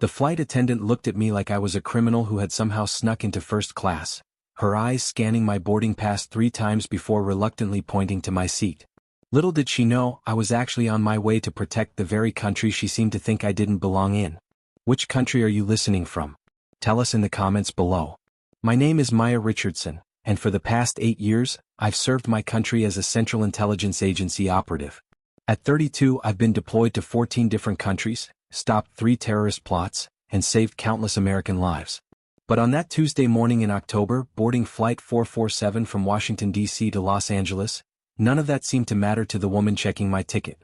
The flight attendant looked at me like I was a criminal who had somehow snuck into first class, her eyes scanning my boarding pass 3 times before reluctantly pointing to my seat. Little did she know, I was actually on my way to protect the very country she seemed to think I didn't belong in. Which country are you listening from? Tell us in the comments below. My name is Maya Richardson, and for the past 8 years, I've served my country as a Central Intelligence Agency operative. At 32, I've been deployed to 14 different countries, stopped 3 terrorist plots, and saved countless American lives. But on that Tuesday morning in October, boarding Flight 447 from Washington, D.C. to Los Angeles, none of that seemed to matter to the woman checking my ticket.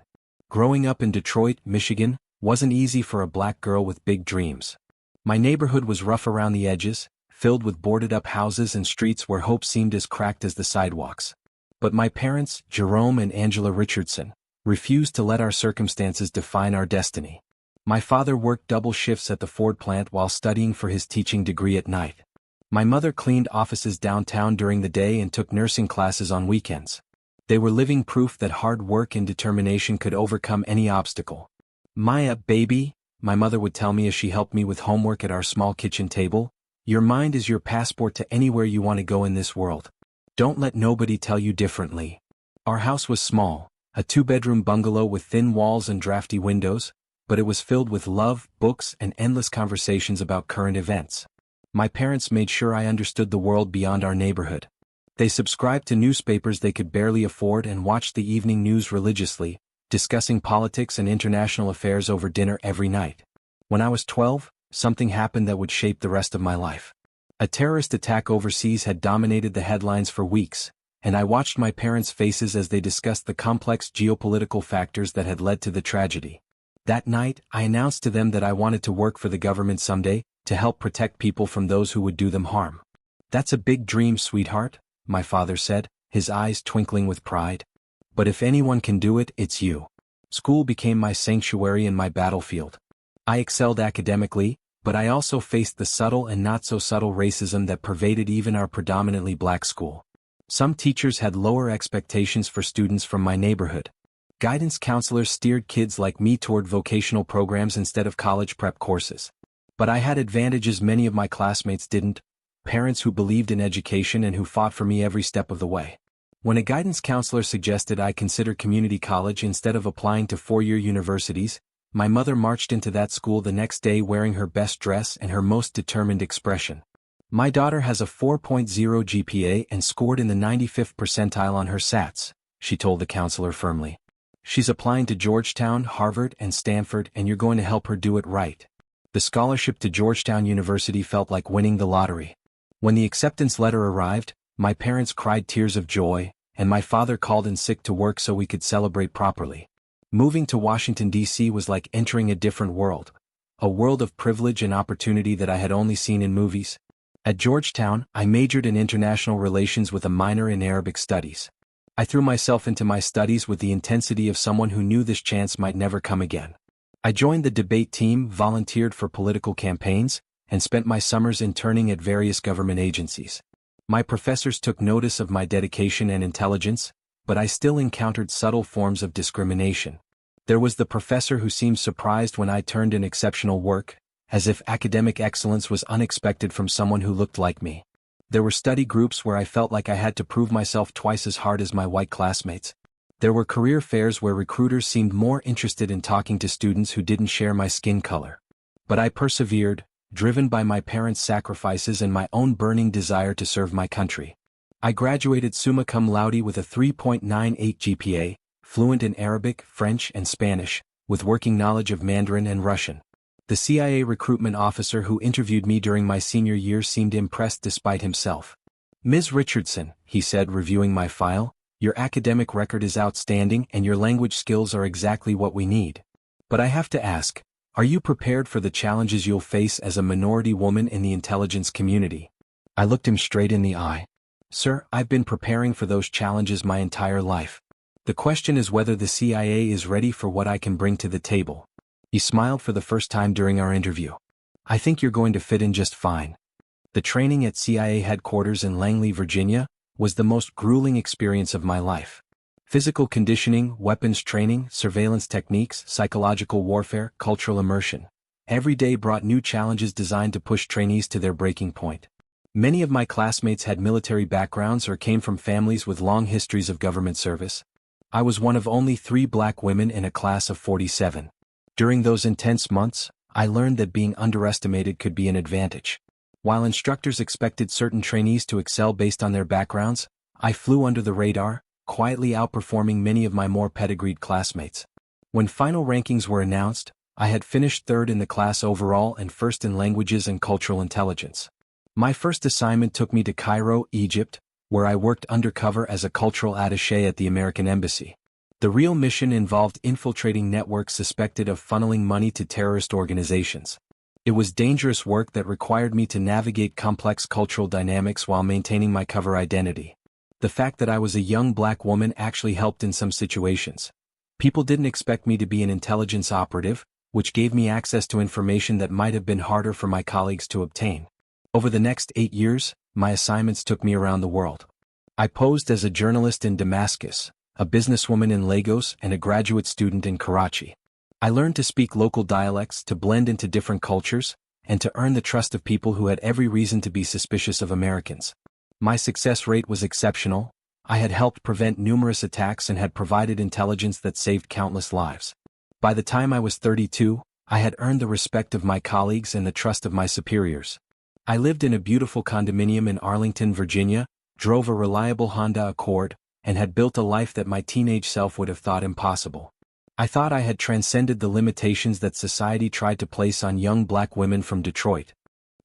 Growing up in Detroit, Michigan, wasn't easy for a black girl with big dreams. My neighborhood was rough around the edges, filled with boarded-up houses and streets where hope seemed as cracked as the sidewalks. But my parents, Jerome and Angela Richardson, refused to let our circumstances define our destiny. My father worked double shifts at the Ford plant while studying for his teaching degree at night. My mother cleaned offices downtown during the day and took nursing classes on weekends. They were living proof that hard work and determination could overcome any obstacle. "Maya, baby," my mother would tell me as she helped me with homework at our small kitchen table, "your mind is your passport to anywhere you want to go in this world. Don't let nobody tell you differently." Our house was small, a 2-bedroom bungalow with thin walls and drafty windows, but it was filled with love, books, and endless conversations about current events. My parents made sure I understood the world beyond our neighborhood. They subscribed to newspapers they could barely afford and watched the evening news religiously, discussing politics and international affairs over dinner every night. When I was 12, something happened that would shape the rest of my life. A terrorist attack overseas had dominated the headlines for weeks, and I watched my parents' faces as they discussed the complex geopolitical factors that had led to the tragedy. That night, I announced to them that I wanted to work for the government someday, to help protect people from those who would do them harm. "That's a big dream, sweetheart," my father said, his eyes twinkling with pride. "But if anyone can do it, it's you." School became my sanctuary and my battlefield. I excelled academically, but I also faced the subtle and not-so-subtle racism that pervaded even our predominantly black school. Some teachers had lower expectations for students from my neighborhood. Guidance counselors steered kids like me toward vocational programs instead of college prep courses. But I had advantages many of my classmates didn't: parents who believed in education and who fought for me every step of the way. When a guidance counselor suggested I consider community college instead of applying to 4-year universities, my mother marched into that school the next day wearing her best dress and her most determined expression. "My daughter has a 4.0 GPA and scored in the 95th percentile on her SATs," she told the counselor firmly. "She's applying to Georgetown, Harvard, and Stanford, and you're going to help her do it right." The scholarship to Georgetown University felt like winning the lottery. When the acceptance letter arrived, my parents cried tears of joy, and my father called in sick to work so we could celebrate properly. Moving to Washington, D.C. was like entering a different world, a world of privilege and opportunity that I had only seen in movies. At Georgetown, I majored in international relations with a minor in Arabic studies. I threw myself into my studies with the intensity of someone who knew this chance might never come again. I joined the debate team, volunteered for political campaigns, and spent my summers interning at various government agencies. My professors took notice of my dedication and intelligence, but I still encountered subtle forms of discrimination. There was the professor who seemed surprised when I turned in exceptional work, as if academic excellence was unexpected from someone who looked like me. There were study groups where I felt like I had to prove myself twice as hard as my white classmates. There were career fairs where recruiters seemed more interested in talking to students who didn't share my skin color. But I persevered, driven by my parents' sacrifices and my own burning desire to serve my country. I graduated summa cum laude with a 3.98 GPA, fluent in Arabic, French, and Spanish, with working knowledge of Mandarin and Russian. The CIA recruitment officer who interviewed me during my senior year seemed impressed despite himself. "Ms. Richardson," he said, reviewing my file, "your academic record is outstanding and your language skills are exactly what we need. But I have to ask, are you prepared for the challenges you'll face as a minority woman in the intelligence community?" I looked him straight in the eye. "Sir, I've been preparing for those challenges my entire life. The question is whether the CIA is ready for what I can bring to the table." He smiled for the first time during our interview. "I think you're going to fit in just fine." The training at CIA headquarters in Langley, Virginia, was the most grueling experience of my life. Physical conditioning, weapons training, surveillance techniques, psychological warfare, cultural immersion. Every day brought new challenges designed to push trainees to their breaking point. Many of my classmates had military backgrounds or came from families with long histories of government service. I was one of only 3 black women in a class of 47. During those intense months, I learned that being underestimated could be an advantage. While instructors expected certain trainees to excel based on their backgrounds, I flew under the radar, quietly outperforming many of my more pedigreed classmates. When final rankings were announced, I had finished 3rd in the class overall and 1st in languages and cultural intelligence. My first assignment took me to Cairo, Egypt, where I worked undercover as a cultural attaché at the American Embassy. The real mission involved infiltrating networks suspected of funneling money to terrorist organizations. It was dangerous work that required me to navigate complex cultural dynamics while maintaining my cover identity. The fact that I was a young black woman actually helped in some situations. People didn't expect me to be an intelligence operative, which gave me access to information that might have been harder for my colleagues to obtain. Over the next 8 years, my assignments took me around the world. I posed as a journalist in Damascus, a businesswoman in Lagos, and a graduate student in Karachi. I learned to speak local dialects, to blend into different cultures, and to earn the trust of people who had every reason to be suspicious of Americans. My success rate was exceptional. I had helped prevent numerous attacks and had provided intelligence that saved countless lives. By the time I was 32, I had earned the respect of my colleagues and the trust of my superiors. I lived in a beautiful condominium in Arlington, Virginia, drove a reliable Honda Accord, and had built a life that my teenage self would have thought impossible. I thought I had transcended the limitations that society tried to place on young black women from Detroit.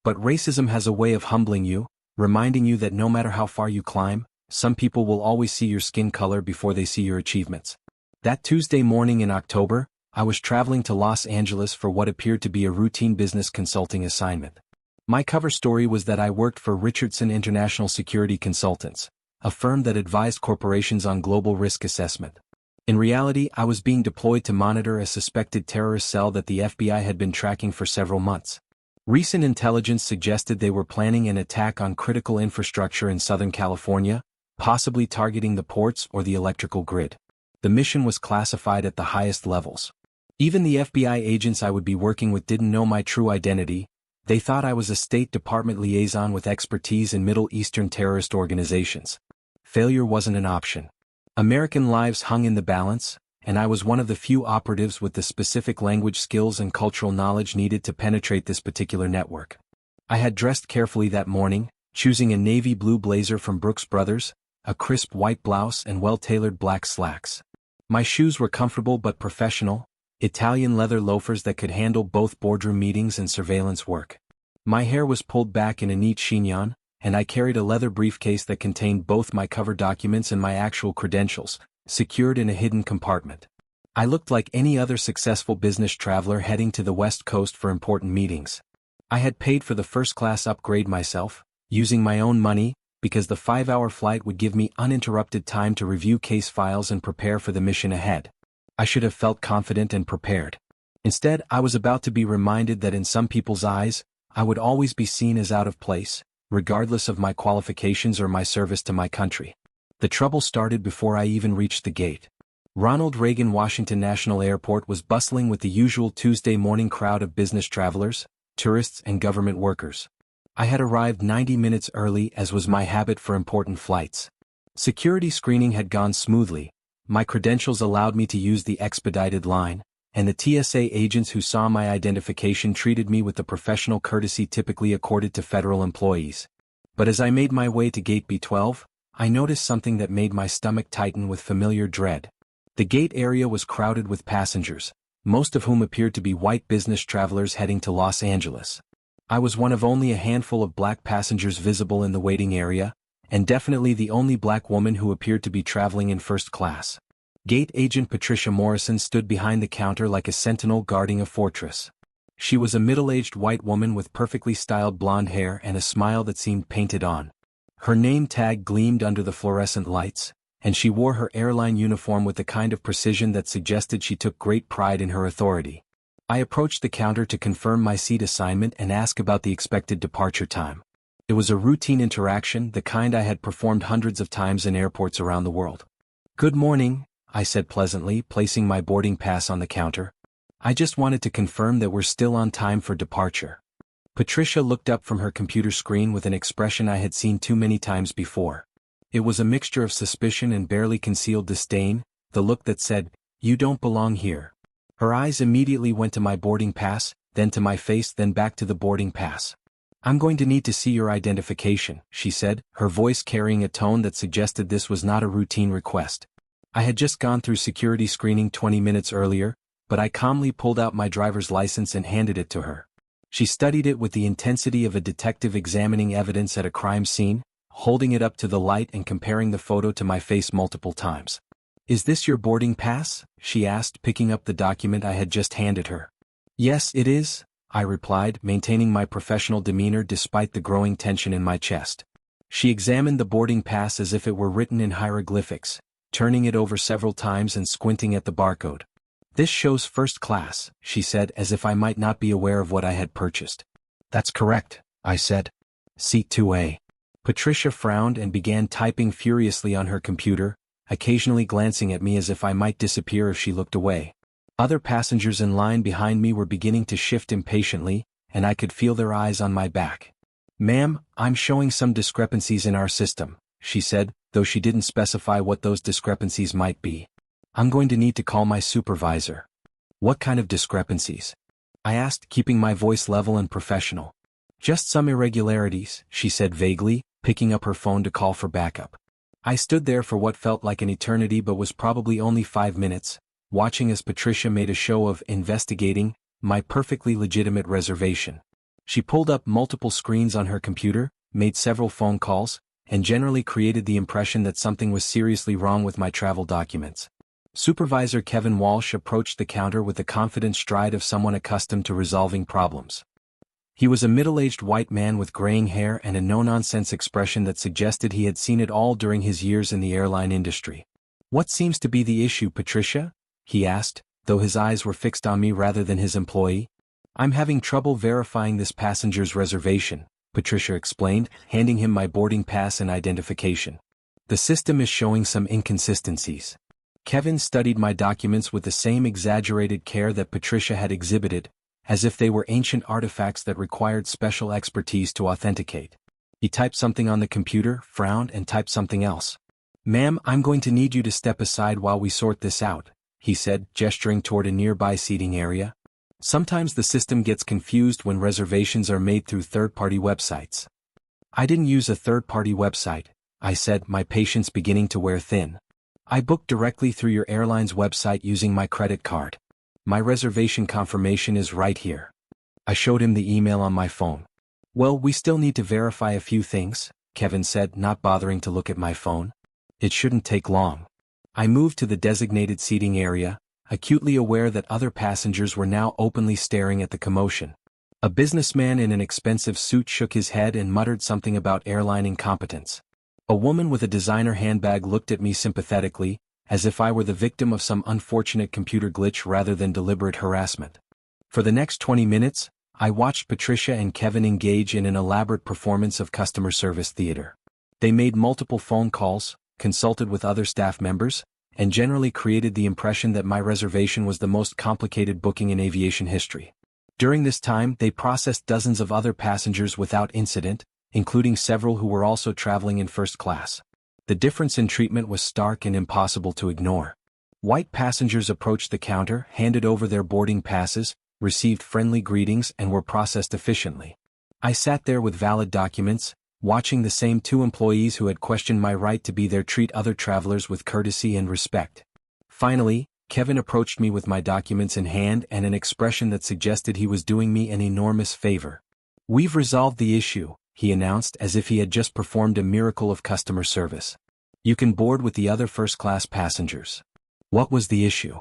But racism has a way of humbling you, reminding you that no matter how far you climb, some people will always see your skin color before they see your achievements. That Tuesday morning in October, I was traveling to Los Angeles for what appeared to be a routine business consulting assignment. My cover story was that I worked for Richardson International Security Consultants, a firm that advised corporations on global risk assessment. In reality, I was being deployed to monitor a suspected terrorist cell that the FBI had been tracking for several months. Recent intelligence suggested they were planning an attack on critical infrastructure in Southern California, possibly targeting the ports or the electrical grid. The mission was classified at the highest levels. Even the FBI agents I would be working with didn't know my true identity. They thought I was a State Department liaison with expertise in Middle Eastern terrorist organizations. Failure wasn't an option. American lives hung in the balance, and I was one of the few operatives with the specific language skills and cultural knowledge needed to penetrate this particular network. I had dressed carefully that morning, choosing a navy blue blazer from Brooks Brothers, a crisp white blouse and well-tailored black slacks. My shoes were comfortable but professional, Italian leather loafers that could handle both boardroom meetings and surveillance work. My hair was pulled back in a neat chignon, and I carried a leather briefcase that contained both my cover documents and my actual credentials, secured in a hidden compartment. I looked like any other successful business traveler heading to the West Coast for important meetings. I had paid for the first-class upgrade myself, using my own money, because the 5-hour flight would give me uninterrupted time to review case files and prepare for the mission ahead. I should have felt confident and prepared. Instead, I was about to be reminded that in some people's eyes, I would always be seen as out of place, regardless of my qualifications or my service to my country. The trouble started before I even reached the gate. Ronald Reagan Washington National Airport was bustling with the usual Tuesday morning crowd of business travelers, tourists and government workers. I had arrived 90 minutes early as was my habit for important flights. Security screening had gone smoothly, my credentials allowed me to use the expedited line, and the TSA agents who saw my identification treated me with the professional courtesy typically accorded to federal employees. But as I made my way to Gate B12, I noticed something that made my stomach tighten with familiar dread. The gate area was crowded with passengers, most of whom appeared to be white business travelers heading to Los Angeles. I was one of only a handful of black passengers visible in the waiting area, and definitely the only black woman who appeared to be traveling in first class. Gate agent Patricia Morrison stood behind the counter like a sentinel guarding a fortress. She was a middle-aged white woman with perfectly styled blonde hair and a smile that seemed painted on. Her name tag gleamed under the fluorescent lights, and she wore her airline uniform with the kind of precision that suggested she took great pride in her authority. I approached the counter to confirm my seat assignment and ask about the expected departure time. It was a routine interaction, the kind I had performed hundreds of times in airports around the world. "Good morning," I said pleasantly, placing my boarding pass on the counter. I just wanted to confirm that we're still on time for departure. Patricia looked up from her computer screen with an expression I had seen too many times before. It was a mixture of suspicion and barely concealed disdain, the look that said, "You don't belong here." Her eyes immediately went to my boarding pass, then to my face, then back to the boarding pass. "I'm going to need to see your identification," she said, her voice carrying a tone that suggested this was not a routine request. I had just gone through security screening 20 minutes earlier, but I calmly pulled out my driver's license and handed it to her. She studied it with the intensity of a detective examining evidence at a crime scene, holding it up to the light and comparing the photo to my face multiple times. "Is this your boarding pass?" she asked, picking up the document I had just handed her. "Yes, it is," I replied, maintaining my professional demeanor despite the growing tension in my chest. She examined the boarding pass as if it were written in hieroglyphics, turning it over several times and squinting at the barcode. "This shows first class," she said, as if I might not be aware of what I had purchased. "That's correct," I said. "Seat 2A. Patricia frowned and began typing furiously on her computer, occasionally glancing at me as if I might disappear if she looked away. Other passengers in line behind me were beginning to shift impatiently, and I could feel their eyes on my back. "Ma'am, I'm showing some discrepancies in our system," she said, though she didn't specify what those discrepancies might be. "I'm going to need to call my supervisor." "What kind of discrepancies?" I asked, keeping my voice level and professional. "Just some irregularities," she said vaguely, picking up her phone to call for backup. I stood there for what felt like an eternity but was probably only 5 minutes, watching as Patricia made a show of investigating my perfectly legitimate reservation. She pulled up multiple screens on her computer, made several phone calls, and generally created the impression that something was seriously wrong with my travel documents. Supervisor Kevin Walsh approached the counter with the confident stride of someone accustomed to resolving problems. He was a middle-aged white man with graying hair and a no-nonsense expression that suggested he had seen it all during his years in the airline industry. "What seems to be the issue, Patricia?" he asked, though his eyes were fixed on me rather than his employee. "I'm having trouble verifying this passenger's reservation," Patricia explained, handing him my boarding pass and identification. "The system is showing some inconsistencies." Kevin studied my documents with the same exaggerated care that Patricia had exhibited, as if they were ancient artifacts that required special expertise to authenticate. He typed something on the computer, frowned, and typed something else. "Ma'am, I'm going to need you to step aside while we sort this out," he said, gesturing toward a nearby seating area. "Sometimes the system gets confused when reservations are made through third-party websites." "I didn't use a third-party website," I said, my patience beginning to wear thin. "I booked directly through your airline's website using my credit card. My reservation confirmation is right here." I showed him the email on my phone. "Well, we still need to verify a few things," Kevin said, not bothering to look at my phone. "It shouldn't take long." I moved to the designated seating area, acutely aware that other passengers were now openly staring at the commotion. A businessman in an expensive suit shook his head and muttered something about airline incompetence. A woman with a designer handbag looked at me sympathetically, as if I were the victim of some unfortunate computer glitch rather than deliberate harassment. For the next 20 minutes, I watched Patricia and Kevin engage in an elaborate performance of customer service theater. They made multiple phone calls, consulted with other staff members, and generally created the impression that my reservation was the most complicated booking in aviation history. During this time, they processed dozens of other passengers without incident, including several who were also traveling in first class. The difference in treatment was stark and impossible to ignore. White passengers approached the counter, handed over their boarding passes, received friendly greetings, and were processed efficiently. I sat there with valid documents, watching the same two employees who had questioned my right to be there treat other travelers with courtesy and respect. Finally, Kevin approached me with my documents in hand and an expression that suggested he was doing me an enormous favor. "We've resolved the issue," he announced as if he had just performed a miracle of customer service. "You can board with the other first-class passengers." "What was the issue?"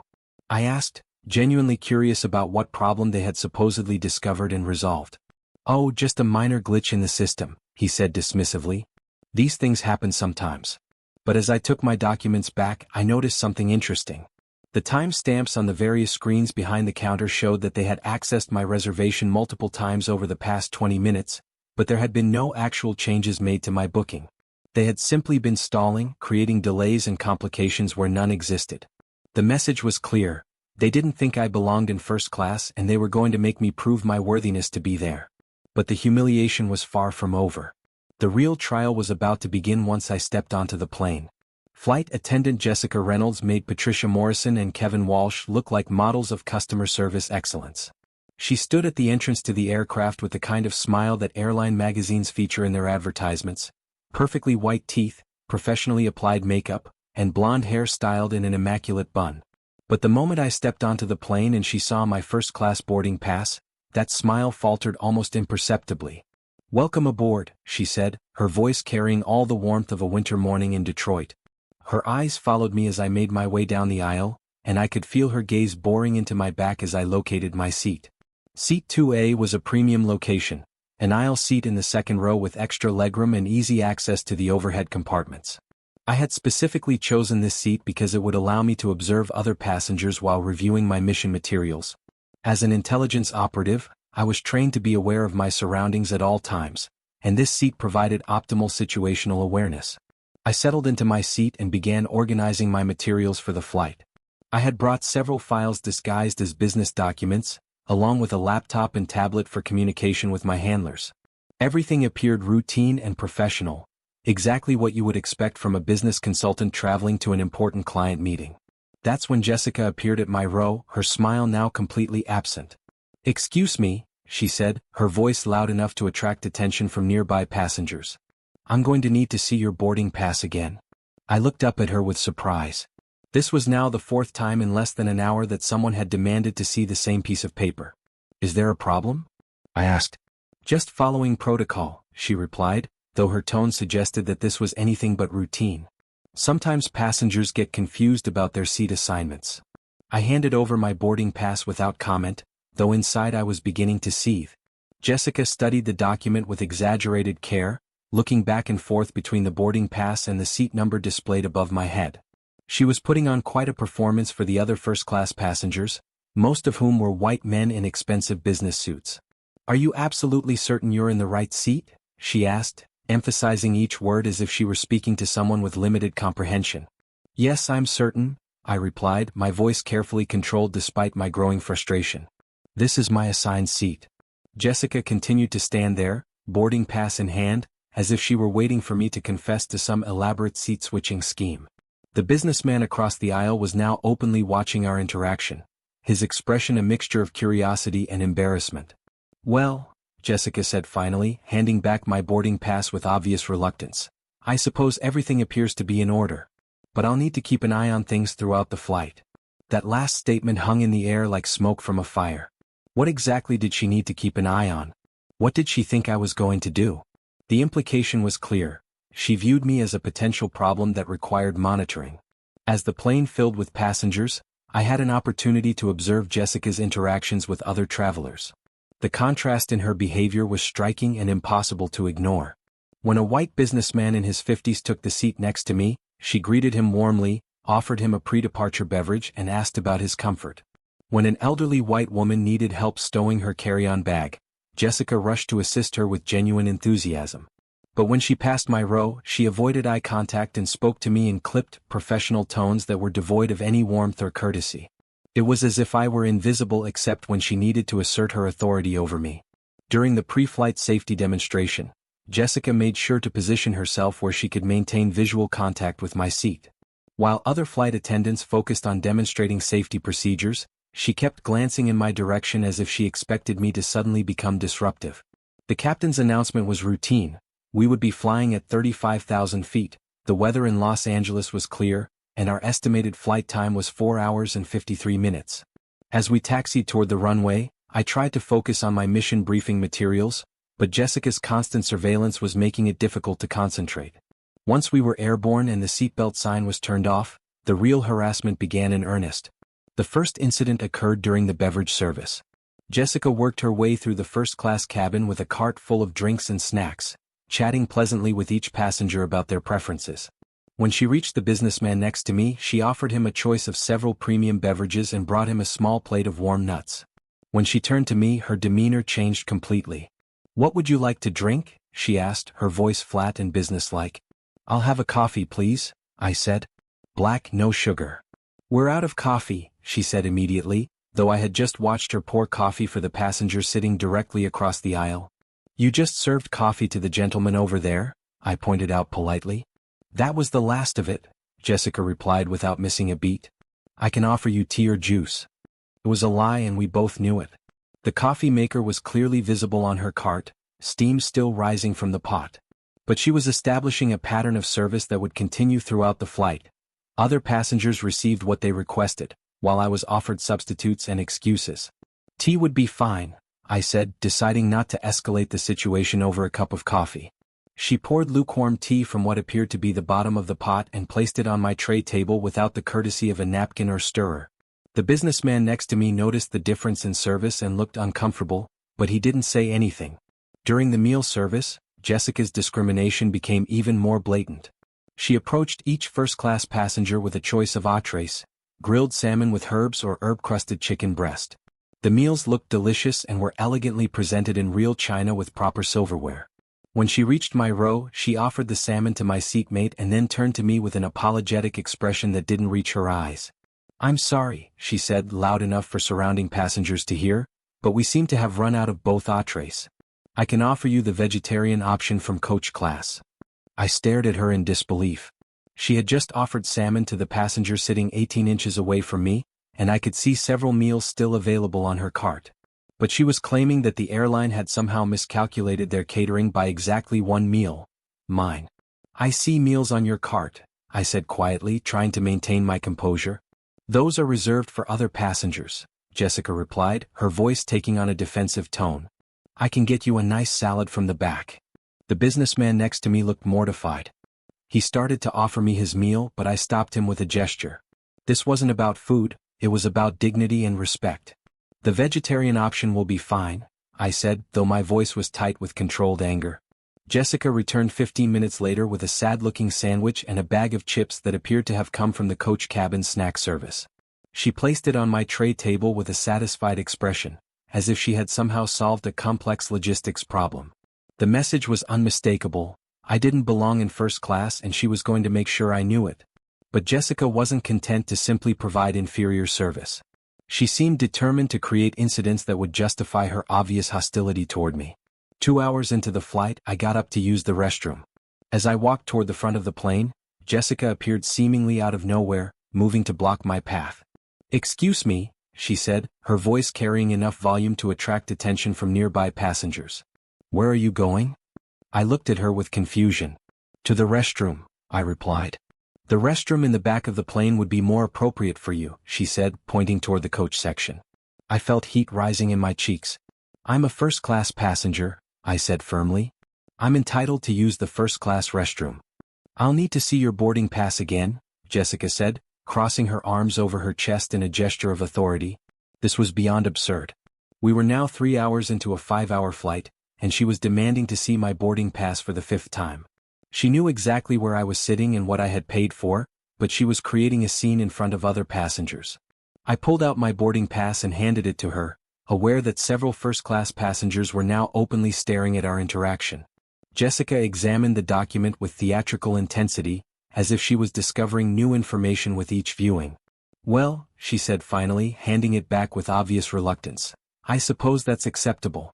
I asked, genuinely curious about what problem they had supposedly discovered and resolved. "Oh, just a minor glitch in the system," he said dismissively. "These things happen sometimes." But as I took my documents back, I noticed something interesting. The timestamps on the various screens behind the counter showed that they had accessed my reservation multiple times over the past 20 minutes, but there had been no actual changes made to my booking. They had simply been stalling, creating delays and complications where none existed. The message was clear: They didn't think I belonged in first class and they were going to make me prove my worthiness to be there. But the humiliation was far from over. The real trial was about to begin once I stepped onto the plane. Flight attendant Jessica Reynolds made Patricia Morrison and Kevin Walsh look like models of customer service excellence. She stood at the entrance to the aircraft with the kind of smile that airline magazines feature in their advertisements, perfectly white teeth, professionally applied makeup, and blonde hair styled in an immaculate bun. But the moment I stepped onto the plane and she saw my first-class boarding pass, that smile faltered almost imperceptibly. "Welcome aboard," she said, her voice carrying all the warmth of a winter morning in Detroit. Her eyes followed me as I made my way down the aisle, and I could feel her gaze boring into my back as I located my seat. Seat 2A was a premium location, an aisle seat in the second row with extra legroom and easy access to the overhead compartments. I had specifically chosen this seat because it would allow me to observe other passengers while reviewing my mission materials. As an intelligence operative, I was trained to be aware of my surroundings at all times, and this seat provided optimal situational awareness. I settled into my seat and began organizing my materials for the flight. I had brought several files disguised as business documents, along with a laptop and tablet for communication with my handlers. Everything appeared routine and professional, exactly what you would expect from a business consultant traveling to an important client meeting. That's when Jessica appeared at my row, her smile now completely absent. "Excuse me," she said, her voice loud enough to attract attention from nearby passengers. "I'm going to need to see your boarding pass again." I looked up at her with surprise. This was now the fourth time in less than an hour that someone had demanded to see the same piece of paper. "Is there a problem?" I asked. "Just following protocol," she replied, though her tone suggested that this was anything but routine. Sometimes passengers get confused about their seat assignments. I handed over my boarding pass without comment, though inside I was beginning to seethe. Jessica studied the document with exaggerated care, looking back and forth between the boarding pass and the seat number displayed above my head. She was putting on quite a performance for the other first-class passengers, most of whom were white men in expensive business suits. "Are you absolutely certain you're in the right seat?" she asked, emphasizing each word as if she were speaking to someone with limited comprehension. "Yes, I'm certain," I replied, my voice carefully controlled despite my growing frustration. "This is my assigned seat." Jessica continued to stand there, boarding pass in hand, as if she were waiting for me to confess to some elaborate seat-switching scheme. The businessman across the aisle was now openly watching our interaction, his expression a mixture of curiosity and embarrassment. "Well," Jessica said finally, handing back my boarding pass with obvious reluctance, "I suppose everything appears to be in order. But I'll need to keep an eye on things throughout the flight." That last statement hung in the air like smoke from a fire. What exactly did she need to keep an eye on? What did she think I was going to do? The implication was clear. She viewed me as a potential problem that required monitoring. As the plane filled with passengers, I had an opportunity to observe Jessica's interactions with other travelers. The contrast in her behavior was striking and impossible to ignore. When a white businessman in his 50s took the seat next to me, she greeted him warmly, offered him a pre-departure beverage and asked about his comfort. When an elderly white woman needed help stowing her carry-on bag, Jessica rushed to assist her with genuine enthusiasm. But when she passed my row, she avoided eye contact and spoke to me in clipped, professional tones that were devoid of any warmth or courtesy. It was as if I were invisible except when she needed to assert her authority over me. During the pre-flight safety demonstration, Jessica made sure to position herself where she could maintain visual contact with my seat. While other flight attendants focused on demonstrating safety procedures, she kept glancing in my direction as if she expected me to suddenly become disruptive. The captain's announcement was routine. We would be flying at 35,000 feet, the weather in Los Angeles was clear, and our estimated flight time was 4 hours and 53 minutes. As we taxied toward the runway, I tried to focus on my mission briefing materials, but Jessica's constant surveillance was making it difficult to concentrate. Once we were airborne and the seatbelt sign was turned off, the real harassment began in earnest. The first incident occurred during the beverage service. Jessica worked her way through the first-class cabin with a cart full of drinks and snacks, chatting pleasantly with each passenger about their preferences. When she reached the businessman next to me, she offered him a choice of several premium beverages and brought him a small plate of warm nuts. When she turned to me, her demeanor changed completely. "What would you like to drink?" she asked, her voice flat and businesslike. "I'll have a coffee, please," I said. "Black, no sugar." "We're out of coffee," she said immediately, though I had just watched her pour coffee for the passenger sitting directly across the aisle. You just served coffee to the gentleman over there? I pointed out politely. That was the last of it, Jessica replied without missing a beat. I can offer you tea or juice. It was a lie and we both knew it. The coffee maker was clearly visible on her cart, steam still rising from the pot. But she was establishing a pattern of service that would continue throughout the flight. Other passengers received what they requested, while I was offered substitutes and excuses. Tea would be fine, I said, deciding not to escalate the situation over a cup of coffee. She poured lukewarm tea from what appeared to be the bottom of the pot and placed it on my tray table without the courtesy of a napkin or stirrer. The businessman next to me noticed the difference in service and looked uncomfortable, but he didn't say anything. During the meal service, Jessica's discrimination became even more blatant. She approached each first-class passenger with a choice of entrees, grilled salmon with herbs or herb-crusted chicken breast. The meals looked delicious and were elegantly presented in real china with proper silverware. When she reached my row, she offered the salmon to my seatmate and then turned to me with an apologetic expression that didn't reach her eyes. I'm sorry, she said loud enough for surrounding passengers to hear, but we seem to have run out of both entrees. I can offer you the vegetarian option from coach class. I stared at her in disbelief. She had just offered salmon to the passenger sitting 18 inches away from me, and I could see several meals still available on her cart. But she was claiming that the airline had somehow miscalculated their catering by exactly one meal. Mine. I see meals on your cart, I said quietly, trying to maintain my composure. Those are reserved for other passengers, Jessica replied, her voice taking on a defensive tone. I can get you a nice salad from the back. The businessman next to me looked mortified. He started to offer me his meal, but I stopped him with a gesture. This wasn't about food, it was about dignity and respect. The vegetarian option will be fine, I said, though my voice was tight with controlled anger. Jessica returned 15 minutes later with a sad-looking sandwich and a bag of chips that appeared to have come from the coach cabin snack service. She placed it on my tray table with a satisfied expression, as if she had somehow solved a complex logistics problem. The message was unmistakable. I didn't belong in first class and she was going to make sure I knew it. But Jessica wasn't content to simply provide inferior service. She seemed determined to create incidents that would justify her obvious hostility toward me. 2 hours into the flight, I got up to use the restroom. As I walked toward the front of the plane, Jessica appeared seemingly out of nowhere, moving to block my path. Excuse me, she said, her voice carrying enough volume to attract attention from nearby passengers. Where are you going? I looked at her with confusion. To the restroom, I replied. The restroom in the back of the plane would be more appropriate for you, she said, pointing toward the coach section. I felt heat rising in my cheeks. I'm a first-class passenger, I said firmly. I'm entitled to use the first-class restroom. I'll need to see your boarding pass again, Jessica said, crossing her arms over her chest in a gesture of authority. This was beyond absurd. We were now 3 hours into a 5-hour flight, and she was demanding to see my boarding pass for the 5th time. She knew exactly where I was sitting and what I had paid for, but she was creating a scene in front of other passengers. I pulled out my boarding pass and handed it to her, aware that several first-class passengers were now openly staring at our interaction. Jessica examined the document with theatrical intensity, as if she was discovering new information with each viewing. Well, she said finally, handing it back with obvious reluctance. I suppose that's acceptable.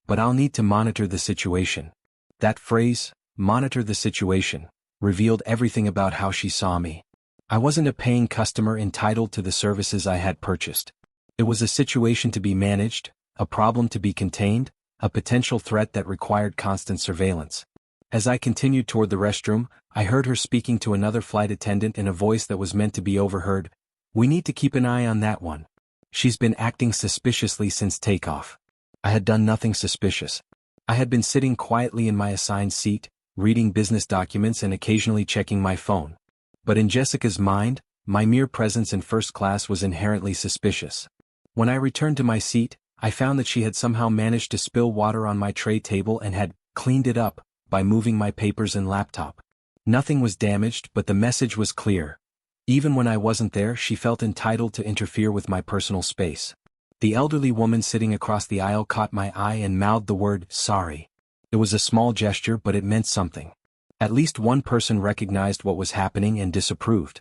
But I'll need to monitor the situation. That phrase, monitor the situation, revealed everything about how she saw me. I wasn't a paying customer entitled to the services I had purchased. It was a situation to be managed, a problem to be contained, a potential threat that required constant surveillance. As I continued toward the restroom, I heard her speaking to another flight attendant in a voice that was meant to be overheard. We need to keep an eye on that one. She's been acting suspiciously since takeoff. I had done nothing suspicious. I had been sitting quietly in my assigned seat, reading business documents and occasionally checking my phone. But in Jessica's mind, my mere presence in first class was inherently suspicious. When I returned to my seat, I found that she had somehow managed to spill water on my tray table and had cleaned it up by moving my papers and laptop. Nothing was damaged, but the message was clear. Even when I wasn't there, she felt entitled to interfere with my personal space. The elderly woman sitting across the aisle caught my eye and mouthed the word, sorry. It was a small gesture, but it meant something. At least one person recognized what was happening and disapproved.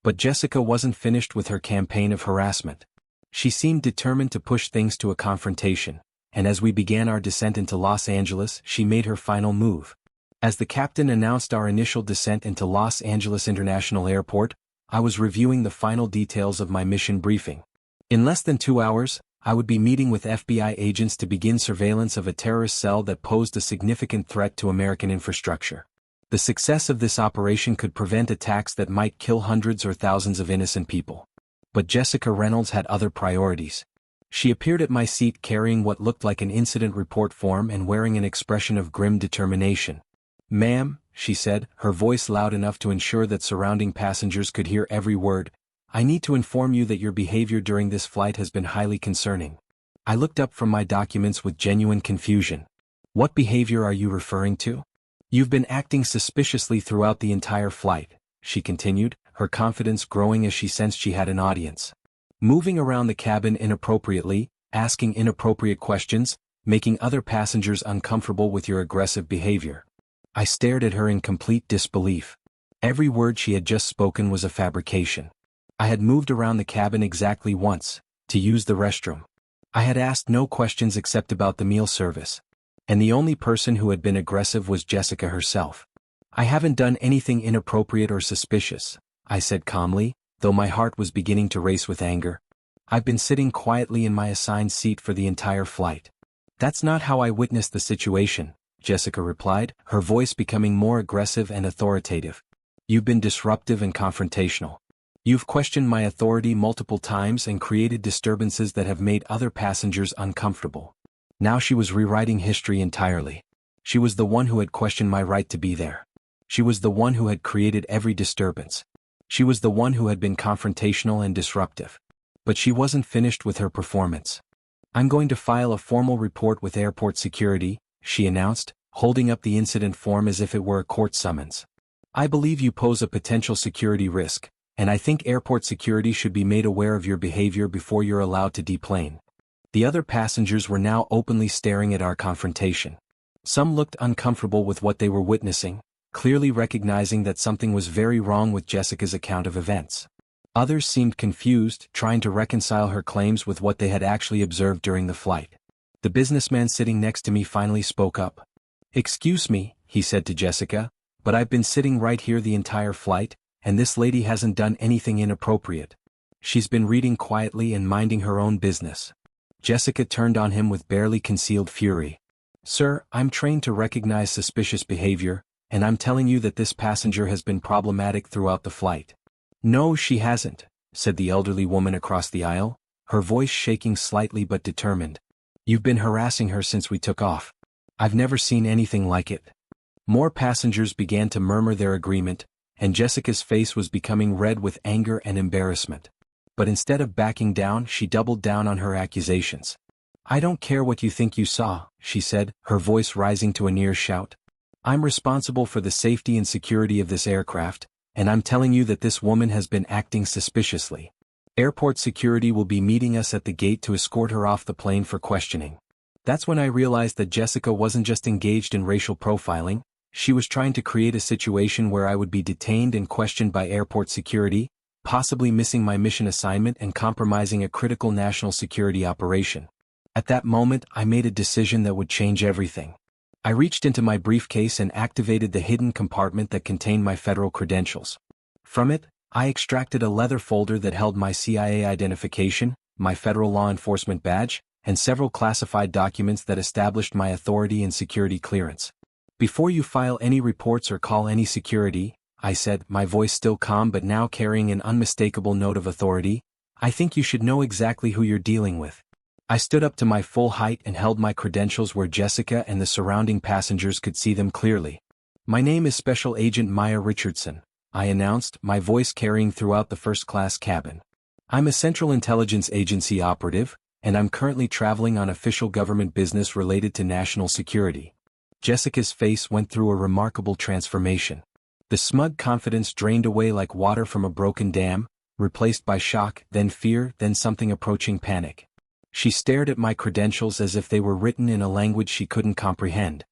But Jessica wasn't finished with her campaign of harassment. She seemed determined to push things to a confrontation, and as we began our descent into Los Angeles, she made her final move. As the captain announced our initial descent into Los Angeles International Airport, I was reviewing the final details of my mission briefing. In less than 2 hours, I would be meeting with FBI agents to begin surveillance of a terrorist cell that posed a significant threat to American infrastructure. The success of this operation could prevent attacks that might kill hundreds or thousands of innocent people. But Jessica Reynolds had other priorities. She appeared at my seat carrying what looked like an incident report form and wearing an expression of grim determination. "Ma'am," she said, her voice loud enough to ensure that surrounding passengers could hear every word, "I need to inform you that your behavior during this flight has been highly concerning." I looked up from my documents with genuine confusion. "What behavior are you referring to?" "You've been acting suspiciously throughout the entire flight," she continued, her confidence growing as she sensed she had an audience. "Moving around the cabin inappropriately, asking inappropriate questions, making other passengers uncomfortable with your aggressive behavior." I stared at her in complete disbelief. Every word she had just spoken was a fabrication. I had moved around the cabin exactly once, to use the restroom. I had asked no questions except about the meal service. And the only person who had been aggressive was Jessica herself. "I haven't done anything inappropriate or suspicious," I said calmly, though my heart was beginning to race with anger. "I've been sitting quietly in my assigned seat for the entire flight." "That's not how I witnessed the situation," Jessica replied, her voice becoming more aggressive and authoritative. "You've been disruptive and confrontational. You've questioned my authority multiple times and created disturbances that have made other passengers uncomfortable." Now she was rewriting history entirely. She was the one who had questioned my right to be there. She was the one who had created every disturbance. She was the one who had been confrontational and disruptive. But she wasn't finished with her performance. "I'm going to file a formal report with airport security," she announced, holding up the incident form as if it were a court summons. "I believe you pose a potential security risk, and I think airport security should be made aware of your behavior before you're allowed to deplane." The other passengers were now openly staring at our confrontation. Some looked uncomfortable with what they were witnessing, clearly recognizing that something was very wrong with Jessica's account of events. Others seemed confused, trying to reconcile her claims with what they had actually observed during the flight. The businessman sitting next to me finally spoke up. "Excuse me," he said to Jessica, "but I've been sitting right here the entire flight, and this lady hasn't done anything inappropriate. She's been reading quietly and minding her own business." Jessica turned on him with barely concealed fury. "Sir, I'm trained to recognize suspicious behavior, and I'm telling you that this passenger has been problematic throughout the flight." "No, she hasn't," said the elderly woman across the aisle, her voice shaking slightly but determined. "You've been harassing her since we took off. I've never seen anything like it." More passengers began to murmur their agreement, and Jessica's face was becoming red with anger and embarrassment. But instead of backing down, she doubled down on her accusations. "I don't care what you think you saw," she said, her voice rising to a near shout. "I'm responsible for the safety and security of this aircraft, and I'm telling you that this woman has been acting suspiciously. Airport security will be meeting us at the gate to escort her off the plane for questioning." That's when I realized that Jessica wasn't just engaged in racial profiling, she was trying to create a situation where I would be detained and questioned by airport security, possibly missing my mission assignment and compromising a critical national security operation. At that moment, I made a decision that would change everything. I reached into my briefcase and activated the hidden compartment that contained my federal credentials. From it, I extracted a leather folder that held my CIA identification, my federal law enforcement badge, and several classified documents that established my authority and security clearance. "Before you file any reports or call any security," I said, my voice still calm but now carrying an unmistakable note of authority, "I think you should know exactly who you're dealing with." I stood up to my full height and held my credentials where Jessica and the surrounding passengers could see them clearly. "My name is Special Agent Maya Richardson," I announced, my voice carrying throughout the first-class cabin. "I'm a Central Intelligence Agency operative, and I'm currently traveling on official government business related to national security." Jessica's face went through a remarkable transformation. The smug confidence drained away like water from a broken dam, replaced by shock, then fear, then something approaching panic. She stared at my credentials as if they were written in a language she couldn't comprehend.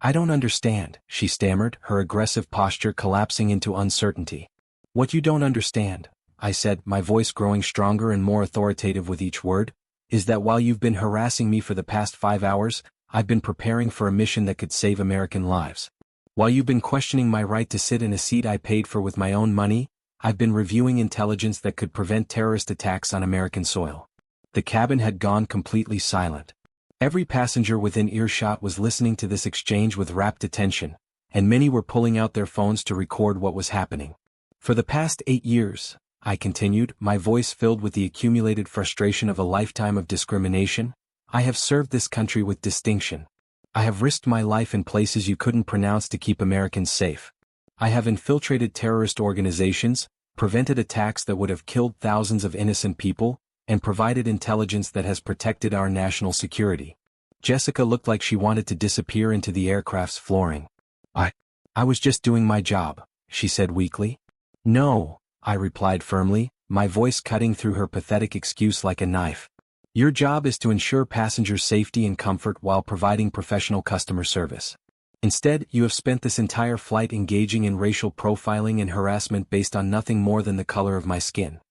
I don't understand," she stammered, her aggressive posture collapsing into uncertainty. What you don't understand, I said, my voice growing stronger and more authoritative with each word, is that while you've been harassing me for the past 5 hours, I've been preparing for a mission that could save American lives. While you've been questioning my right to sit in a seat I paid for with my own money, I've been reviewing intelligence that could prevent terrorist attacks on American soil. The cabin had gone completely silent. Every passenger within earshot was listening to this exchange with rapt attention, and many were pulling out their phones to record what was happening. For the past 8 years, I continued, my voice filled with the accumulated frustration of a lifetime of discrimination, I have served this country with distinction. I have risked my life in places you couldn't pronounce to keep Americans safe. I have infiltrated terrorist organizations, prevented attacks that would have killed thousands of innocent people, and provided intelligence that has protected our national security. Jessica looked like she wanted to disappear into the aircraft's flooring. I was just doing my job, she said weakly. No, I replied firmly, my voice cutting through her pathetic excuse like a knife. Your job is to ensure passengers' safety and comfort while providing professional customer service. Instead, you have spent this entire flight engaging in racial profiling and harassment based on nothing more than the color of my skin.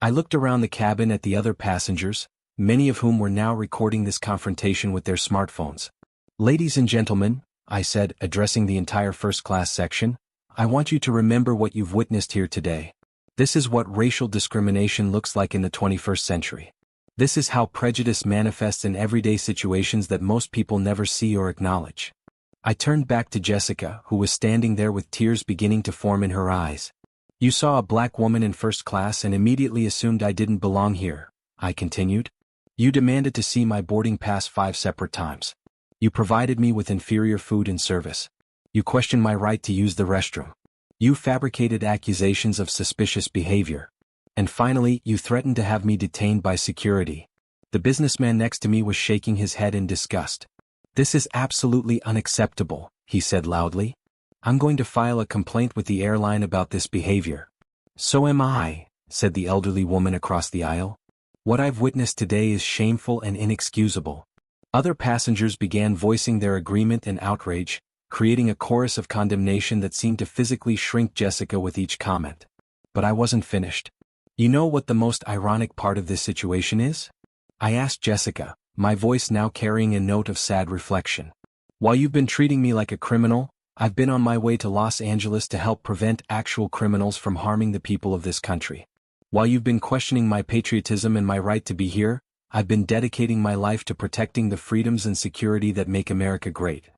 I looked around the cabin at the other passengers, many of whom were now recording this confrontation with their smartphones. Ladies and gentlemen, I said, addressing the entire first-class section, I want you to remember what you've witnessed here today. This is what racial discrimination looks like in the 21st century. This is how prejudice manifests in everyday situations that most people never see or acknowledge. I turned back to Jessica, who was standing there with tears beginning to form in her eyes. You saw a black woman in first class and immediately assumed I didn't belong here, I continued. You demanded to see my boarding pass 5 separate times. You provided me with inferior food and service. You questioned my right to use the restroom. You fabricated accusations of suspicious behavior. And finally, you threatened to have me detained by security. The businessman next to me was shaking his head in disgust. This is absolutely unacceptable, he said loudly. I'm going to file a complaint with the airline about this behavior. So am I, said the elderly woman across the aisle. What I've witnessed today is shameful and inexcusable. Other passengers began voicing their agreement and outrage, creating a chorus of condemnation that seemed to physically shrink Jessica with each comment. But I wasn't finished. You know what the most ironic part of this situation is? I asked Jessica, my voice now carrying a note of sad reflection. While you've been treating me like a criminal, I've been on my way to Los Angeles to help prevent actual criminals from harming the people of this country. While you've been questioning my patriotism and my right to be here, I've been dedicating my life to protecting the freedoms and security that make America great.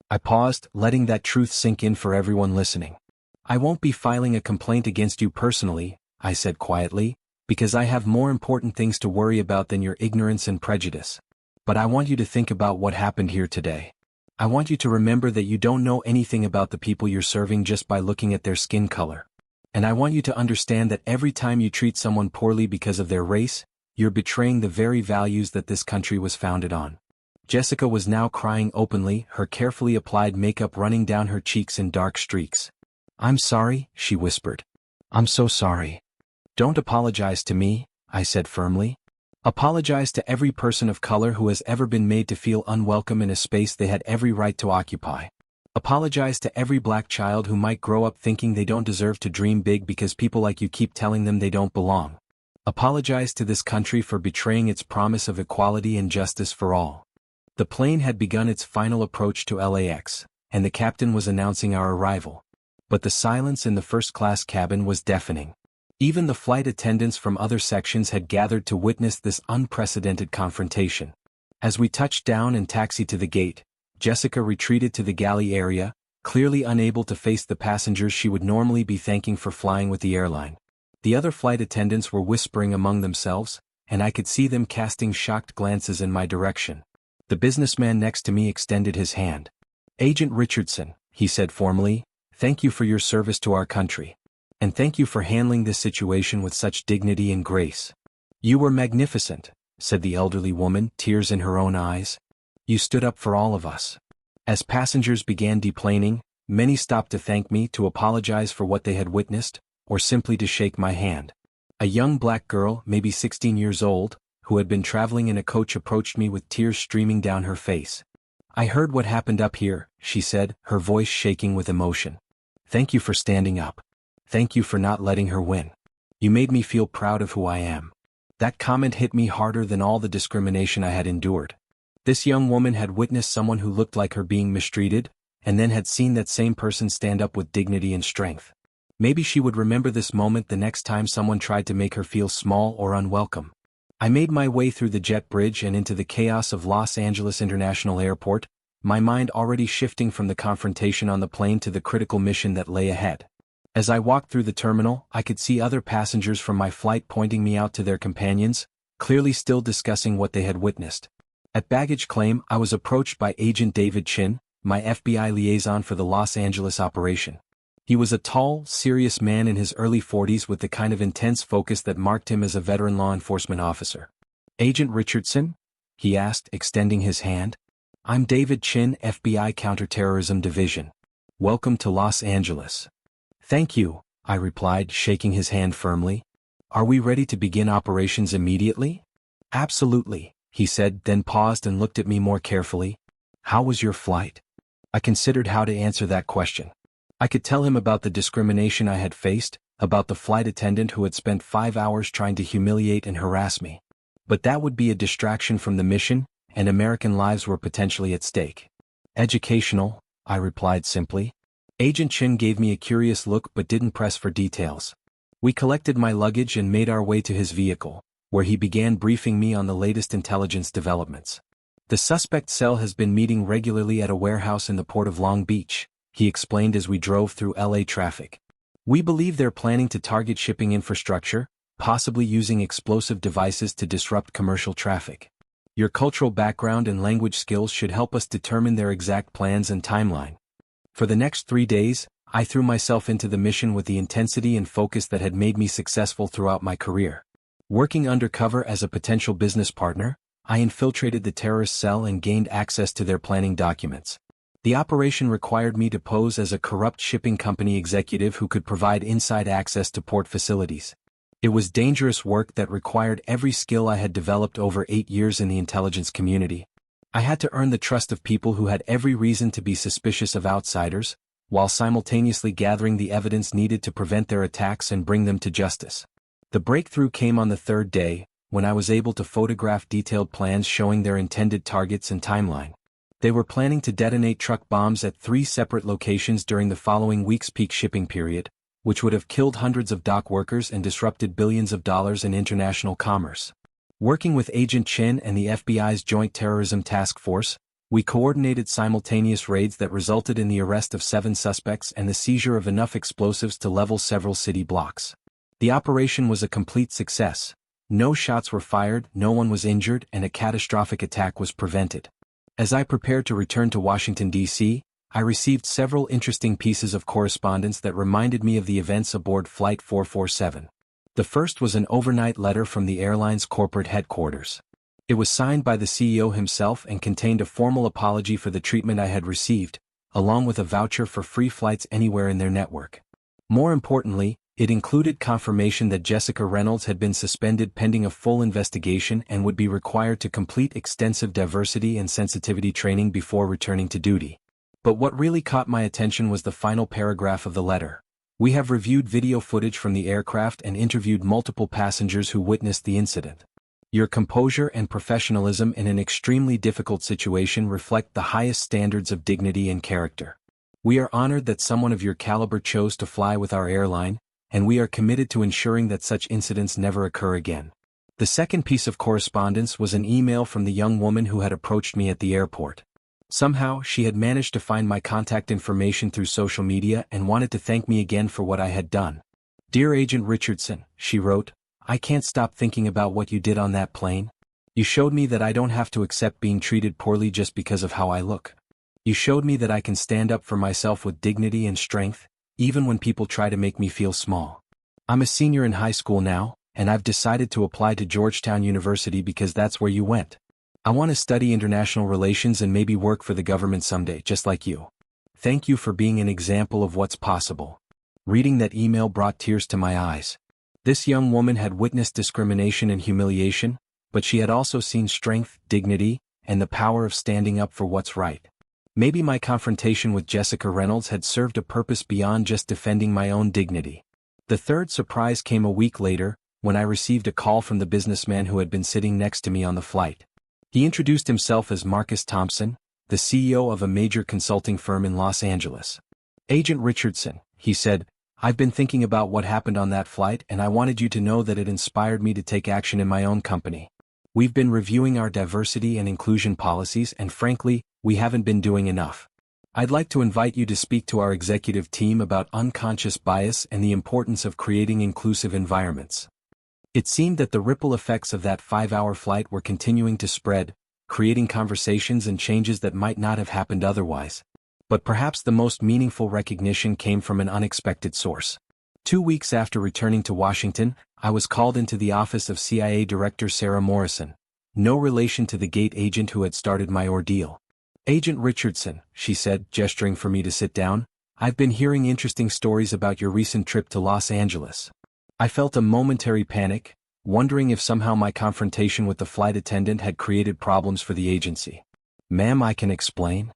I paused, letting that truth sink in for everyone listening. I won't be filing a complaint against you personally, I said quietly, because I have more important things to worry about than your ignorance and prejudice. But I want you to think about what happened here today. I want you to remember that you don't know anything about the people you're serving just by looking at their skin color. And I want you to understand that every time you treat someone poorly because of their race, you're betraying the very values that this country was founded on. Jessica was now crying openly, her carefully applied makeup running down her cheeks in dark streaks. I'm sorry, she whispered. I'm so sorry. Don't apologize to me, I said firmly. Apologize to every person of color who has ever been made to feel unwelcome in a space they had every right to occupy. Apologize to every black child who might grow up thinking they don't deserve to dream big because people like you keep telling them they don't belong. Apologize to this country for betraying its promise of equality and justice for all. The plane had begun its final approach to LAX, and the captain was announcing our arrival. But the silence in the first-class cabin was deafening. Even the flight attendants from other sections had gathered to witness this unprecedented confrontation. As we touched down and taxied to the gate, Jessica retreated to the galley area, clearly unable to face the passengers she would normally be thanking for flying with the airline. The other flight attendants were whispering among themselves, and I could see them casting shocked glances in my direction. The businessman next to me extended his hand. Agent Richardson, he said formally, thank you for your service to our country. And thank you for handling this situation with such dignity and grace. You were magnificent, said the elderly woman, tears in her own eyes. You stood up for all of us. As passengers began deplaning, many stopped to thank me, to apologize for what they had witnessed, or simply to shake my hand. A young black girl, maybe 16 years old, who had been traveling in a coach approached me with tears streaming down her face. I heard what happened up here, she said, her voice shaking with emotion. Thank you for standing up. Thank you for not letting her win. You made me feel proud of who I am." That comment hit me harder than all the discrimination I had endured. This young woman had witnessed someone who looked like her being mistreated, and then had seen that same person stand up with dignity and strength. Maybe she would remember this moment the next time someone tried to make her feel small or unwelcome. I made my way through the jet bridge and into the chaos of Los Angeles International Airport, my mind already shifting from the confrontation on the plane to the critical mission that lay ahead. As I walked through the terminal, I could see other passengers from my flight pointing me out to their companions, clearly still discussing what they had witnessed. At baggage claim, I was approached by Agent David Chin, my FBI liaison for the Los Angeles operation. He was a tall, serious man in his early 40s with the kind of intense focus that marked him as a veteran law enforcement officer. "Agent Richardson?" he asked, extending his hand. "I'm David Chin, FBI Counterterrorism Division. Welcome to Los Angeles." "Thank you," I replied, shaking his hand firmly. "Are we ready to begin operations immediately?" "Absolutely," he said, then paused and looked at me more carefully. "How was your flight?" I considered how to answer that question. I could tell him about the discrimination I had faced, about the flight attendant who had spent 5 hours trying to humiliate and harass me. But that would be a distraction from the mission, and American lives were potentially at stake. "Educational," I replied simply. Agent Chin gave me a curious look but didn't press for details. We collected my luggage and made our way to his vehicle, where he began briefing me on the latest intelligence developments. "The suspect cell has been meeting regularly at a warehouse in the port of Long Beach," he explained as we drove through LA traffic. "We believe they're planning to target shipping infrastructure, possibly using explosive devices to disrupt commercial traffic. Your cultural background and language skills should help us determine their exact plans and timeline." For the next 3 days, I threw myself into the mission with the intensity and focus that had made me successful throughout my career. Working undercover as a potential business partner, I infiltrated the terrorist cell and gained access to their planning documents. The operation required me to pose as a corrupt shipping company executive who could provide inside access to port facilities. It was dangerous work that required every skill I had developed over 8 years in the intelligence community. I had to earn the trust of people who had every reason to be suspicious of outsiders, while simultaneously gathering the evidence needed to prevent their attacks and bring them to justice. The breakthrough came on the 3rd day, when I was able to photograph detailed plans showing their intended targets and timeline. They were planning to detonate truck bombs at 3 separate locations during the following week's peak shipping period, which would have killed hundreds of dock workers and disrupted billions of dollars in international commerce. Working with Agent Chin and the FBI's Joint Terrorism Task Force, we coordinated simultaneous raids that resulted in the arrest of 7 suspects and the seizure of enough explosives to level several city blocks. The operation was a complete success. No shots were fired, no one was injured, and a catastrophic attack was prevented. As I prepared to return to Washington, D.C., I received several interesting pieces of correspondence that reminded me of the events aboard Flight 447. The first was an overnight letter from the airline's corporate headquarters. It was signed by the CEO himself and contained a formal apology for the treatment I had received, along with a voucher for free flights anywhere in their network. More importantly, it included confirmation that Jessica Reynolds had been suspended pending a full investigation and would be required to complete extensive diversity and sensitivity training before returning to duty. But what really caught my attention was the final paragraph of the letter. "We have reviewed video footage from the aircraft and interviewed multiple passengers who witnessed the incident. Your composure and professionalism in an extremely difficult situation reflect the highest standards of dignity and character. We are honored that someone of your caliber chose to fly with our airline, and we are committed to ensuring that such incidents never occur again." The second piece of correspondence was an email from the young woman who had approached me at the airport. Somehow, she had managed to find my contact information through social media and wanted to thank me again for what I had done. "Dear Agent Richardson," she wrote, "I can't stop thinking about what you did on that plane. You showed me that I don't have to accept being treated poorly just because of how I look. You showed me that I can stand up for myself with dignity and strength, even when people try to make me feel small. I'm a senior in high school now, and I've decided to apply to Georgetown University because that's where you went. I want to study international relations and maybe work for the government someday, just like you. Thank you for being an example of what's possible." Reading that email brought tears to my eyes. This young woman had witnessed discrimination and humiliation, but she had also seen strength, dignity, and the power of standing up for what's right. Maybe my confrontation with Jessica Reynolds had served a purpose beyond just defending my own dignity. The third surprise came a week later, when I received a call from the businessman who had been sitting next to me on the flight. He introduced himself as Marcus Thompson, the CEO of a major consulting firm in Los Angeles. "Agent Richardson," he said, "I've been thinking about what happened on that flight and I wanted you to know that it inspired me to take action in my own company. We've been reviewing our diversity and inclusion policies and frankly, we haven't been doing enough. I'd like to invite you to speak to our executive team about unconscious bias and the importance of creating inclusive environments." It seemed that the ripple effects of that 5-hour flight were continuing to spread, creating conversations and changes that might not have happened otherwise. But perhaps the most meaningful recognition came from an unexpected source. 2 weeks after returning to Washington, I was called into the office of CIA Director Sarah Morrison, no relation to the gate agent who had started my ordeal. "Agent Richardson," she said, gesturing for me to sit down, "I've been hearing interesting stories about your recent trip to Los Angeles." I felt a momentary panic, wondering if somehow my confrontation with the flight attendant had created problems for the agency. "Ma'am, I can explain."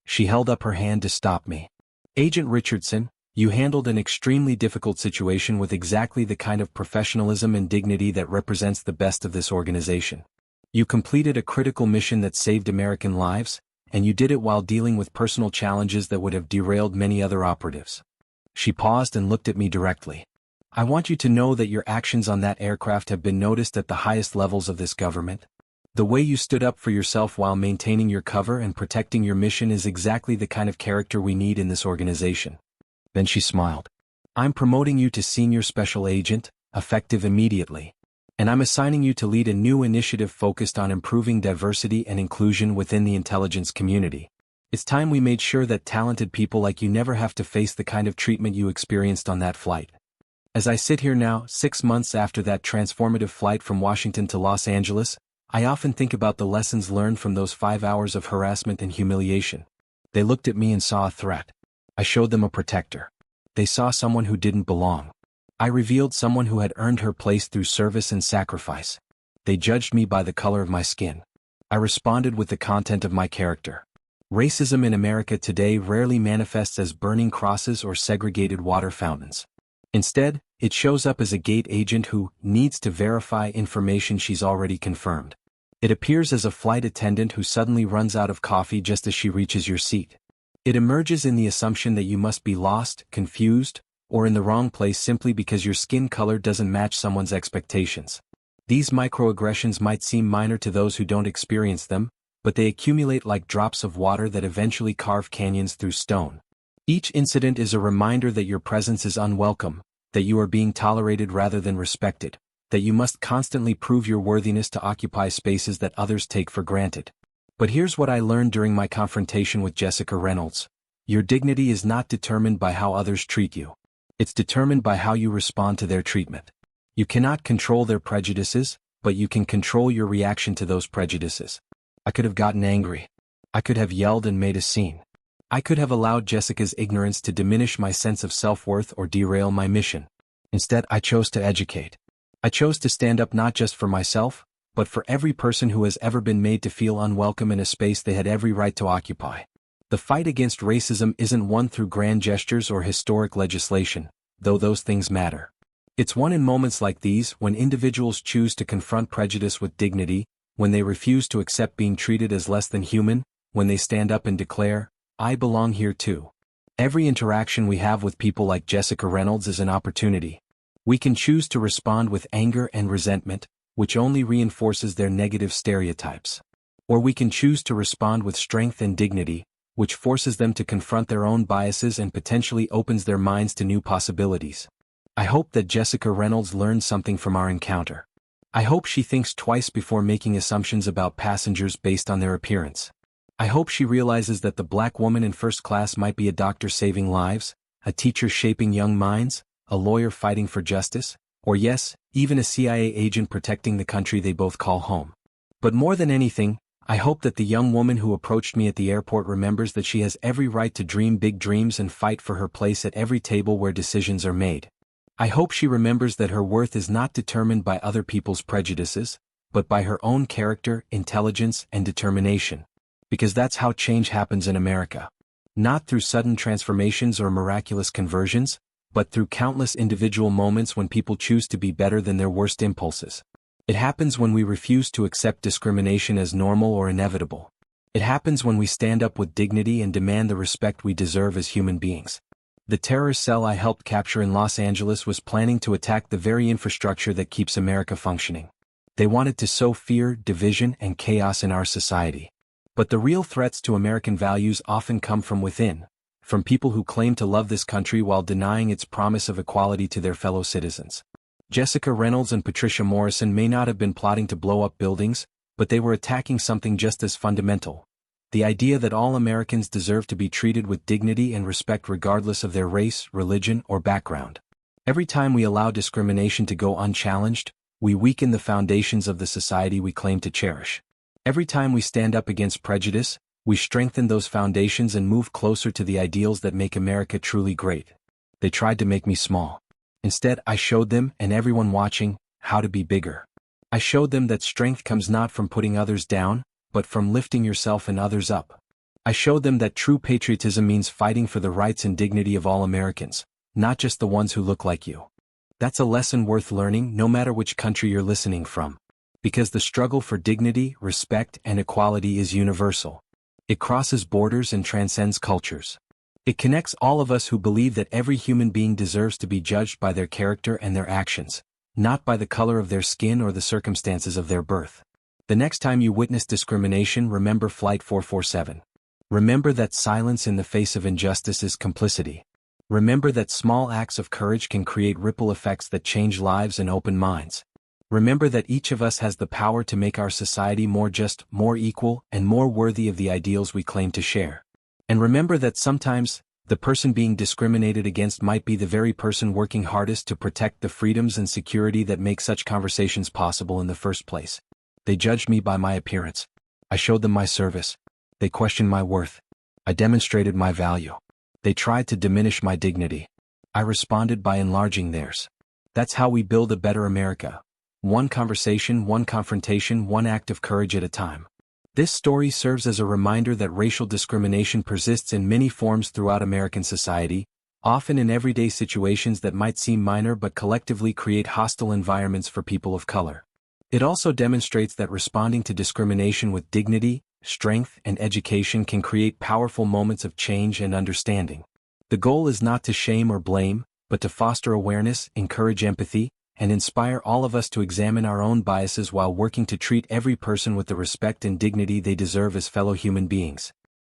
She held up her hand to stop me. "Agent Richardson, you handled an extremely difficult situation with exactly the kind of professionalism and dignity that represents the best of this organization. You completed a critical mission that saved American lives, and you did it while dealing with personal challenges that would have derailed many other operatives." She paused and looked at me directly. "I want you to know that your actions on that aircraft have been noticed at the highest levels of this government. The way you stood up for yourself while maintaining your cover and protecting your mission is exactly the kind of character we need in this organization." Then she smiled. "I'm promoting you to Senior Special Agent, effective immediately. And I'm assigning you to lead a new initiative focused on improving diversity and inclusion within the intelligence community. It's time we made sure that talented people like you never have to face the kind of treatment you experienced on that flight." As I sit here now, 6 months after that transformative flight from Washington to Los Angeles, I often think about the lessons learned from those 5 hours of harassment and humiliation. They looked at me and saw a threat. I showed them a protector. They saw someone who didn't belong. I revealed someone who had earned her place through service and sacrifice. They judged me by the color of my skin. I responded with the content of my character. Racism in America today rarely manifests as burning crosses or segregated water fountains. Instead, it shows up as a gate agent who needs to verify information she's already confirmed. It appears as a flight attendant who suddenly runs out of coffee just as she reaches your seat. It emerges in the assumption that you must be lost, confused, or in the wrong place simply because your skin color doesn't match someone's expectations. These microaggressions might seem minor to those who don't experience them, but they accumulate like drops of water that eventually carve canyons through stone. Each incident is a reminder that your presence is unwelcome, that you are being tolerated rather than respected, that you must constantly prove your worthiness to occupy spaces that others take for granted. But here's what I learned during my confrontation with Jessica Reynolds. Your dignity is not determined by how others treat you. It's determined by how you respond to their treatment. You cannot control their prejudices, but you can control your reaction to those prejudices. I could have gotten angry. I could have yelled and made a scene. I could have allowed Jessica's ignorance to diminish my sense of self-worth or derail my mission. Instead, I chose to educate. I chose to stand up not just for myself, but for every person who has ever been made to feel unwelcome in a space they had every right to occupy. The fight against racism isn't won through grand gestures or historic legislation, though those things matter. It's won in moments like these when individuals choose to confront prejudice with dignity, when they refuse to accept being treated as less than human, when they stand up and declare, "I belong here too." Every interaction we have with people like Jessica Reynolds is an opportunity. We can choose to respond with anger and resentment, which only reinforces their negative stereotypes. Or we can choose to respond with strength and dignity, which forces them to confront their own biases and potentially opens their minds to new possibilities. I hope that Jessica Reynolds learned something from our encounter. I hope she thinks twice before making assumptions about passengers based on their appearance. I hope she realizes that the black woman in first class might be a doctor saving lives, a teacher shaping young minds, a lawyer fighting for justice, or yes, even a CIA agent protecting the country they both call home. But more than anything, I hope that the young woman who approached me at the airport remembers that she has every right to dream big dreams and fight for her place at every table where decisions are made. I hope she remembers that her worth is not determined by other people's prejudices, but by her own character, intelligence, and determination. Because that's how change happens in America. Not through sudden transformations or miraculous conversions, but through countless individual moments when people choose to be better than their worst impulses. It happens when we refuse to accept discrimination as normal or inevitable. It happens when we stand up with dignity and demand the respect we deserve as human beings. The terror cell I helped capture in Los Angeles was planning to attack the very infrastructure that keeps America functioning. They wanted to sow fear, division, and chaos in our society. But the real threats to American values often come from within, from people who claim to love this country while denying its promise of equality to their fellow citizens. Jessica Reynolds and Patricia Morrison may not have been plotting to blow up buildings, but they were attacking something just as fundamental: the idea that all Americans deserve to be treated with dignity and respect regardless of their race, religion, or background. Every time we allow discrimination to go unchallenged, we weaken the foundations of the society we claim to cherish. Every time we stand up against prejudice, we strengthen those foundations and move closer to the ideals that make America truly great. They tried to make me small. Instead, I showed them, and everyone watching, how to be bigger. I showed them that strength comes not from putting others down, but from lifting yourself and others up. I showed them that true patriotism means fighting for the rights and dignity of all Americans, not just the ones who look like you. That's a lesson worth learning no matter which country you're listening from. Because the struggle for dignity, respect, and equality is universal. It crosses borders and transcends cultures. It connects all of us who believe that every human being deserves to be judged by their character and their actions, not by the color of their skin or the circumstances of their birth. The next time you witness discrimination, remember Flight 447. Remember that silence in the face of injustice is complicity. Remember that small acts of courage can create ripple effects that change lives and open minds. Remember that each of us has the power to make our society more just, more equal, and more worthy of the ideals we claim to share. And remember that sometimes, the person being discriminated against might be the very person working hardest to protect the freedoms and security that make such conversations possible in the first place. They judged me by my appearance. I showed them my service. They questioned my worth. I demonstrated my value. They tried to diminish my dignity. I responded by enlarging theirs. That's how we build a better America. One conversation, one confrontation, one act of courage at a time. This story serves as a reminder that racial discrimination persists in many forms throughout American society, often in everyday situations that might seem minor but collectively create hostile environments for people of color. It also demonstrates that responding to discrimination with dignity, strength, and education can create powerful moments of change and understanding. The goal is not to shame or blame, but to foster awareness, encourage empathy, and inspire all of us to examine our own biases while working to treat every person with the respect and dignity they deserve as fellow human beings.